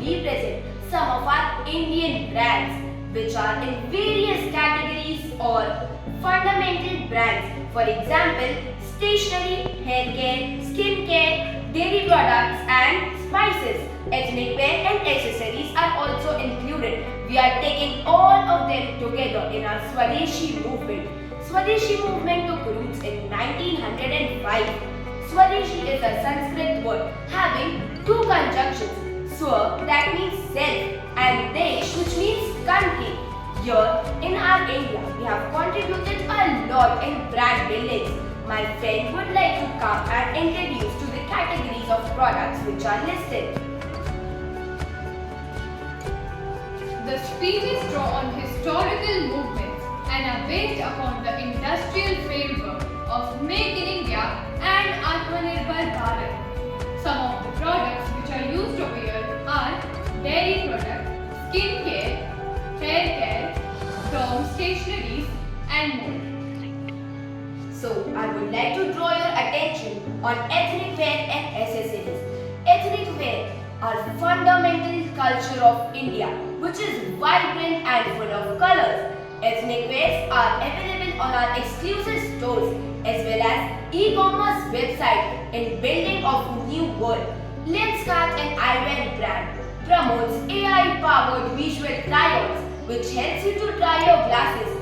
represent some of our Indian brands, which are in various categories or fundamental brands. For example, stationery, hair care, skin care, dairy products and spices. Ethnic wear and accessories are also included. We are taking all of them together in our Swadeshi movement. Swadeshi movement took roots in 1905. Swadeshi is a Sanskrit word having two conjunctions. Swa, that means self, and Desh, which means country. Here in our area, we have contributed a lot in brand building. My friend would like to come and introduce to the categories of products which are listed. The speeches draw on historical movements and are based upon the industrial framework of Make in India and Atmanirbhar Bharat. Some of the products which are used over here are dairy products, skin care, hair care, term stationeries and more. So, I would like to draw your attention on ethnic wear and accessories. Ethnic wear are fundamental culture of India, which is vibrant and full of colors. Ethnic wears are available on our exclusive stores as well as e-commerce website in building of new world. Lenskart and Eyewear brand promotes AI-powered visual try-ons, which helps you to try your glasses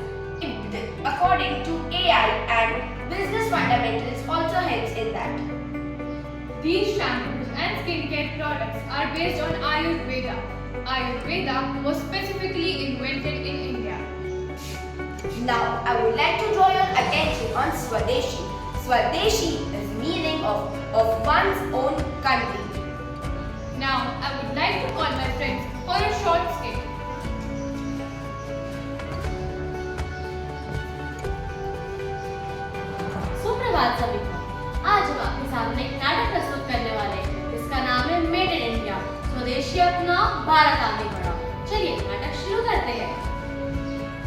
according to AI, and business fundamentals also helps in that. These shampoos and skincare products are based on Ayurveda. Ayurveda was specifically invented in India. Now, I would like to draw your attention on Swadeshi. Swadeshi is meaning of one's own country. Now, I would like to call my friends for a short skit. सुप्रभात सभी को। आज हम आपके सामने एक नाटक प्रस्तुत करने वाले हैं जिसका नाम है मेड इन इंडिया, स्वदेशी अपनाओ भारत आगे बढ़ाओ। चलिए नाटक शुरू करते हैं।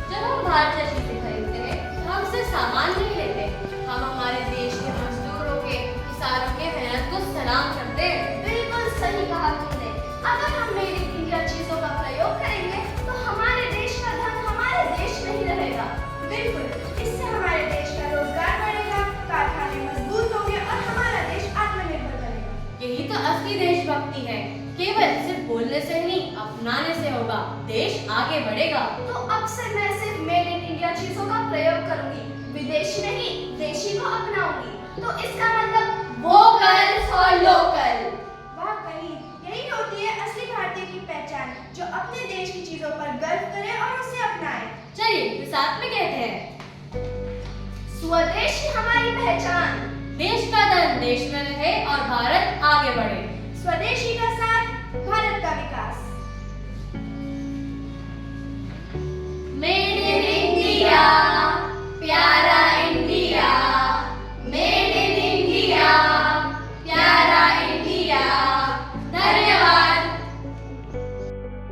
जब हम बाहर से चीजें खरीदते हैं तो हम सिर्फ सामान नहीं लेते, हम हमारे देश के मजदूरों के, किसानों के मेहनत को सलाम करते हैं। बिल्कुल सही कहा तुमने। अगर हम मेड इन इंडिया चीजों का प्रयोग करेंगे तो हमारे देश का धन हमारे देश में ही रहेगा। बिल्कुल, इससे हमारे देश का रोजगार बढ़ेगा, कारखाने मजबूत होंगे और हमारा देश आत्मनिर्भर बनेगा। यही तो असली देशभक्ति है। केवल सिर्फ बोलने से नहीं, अपनाने से होगा, देश आगे बढ़ेगा। तो अब से मैं सिर्फ मेड इन इंडिया चीजों का प्रयोग करूंगी, विदेशी नहीं देशी को अपनाऊंगी। तो इसका मतलब वोकल फॉर लोकल। वाकई यही होती है असली भारतीय की पहचान, जो अपने देश की चीजों पर गर्व करे और उसे अपनाए। चलिए फिर साथ में कहते हैं, स्वदेशी हमारी पहचान, देश का धन देश में रहे और भारत आगे बढ़े। स्वदेशी का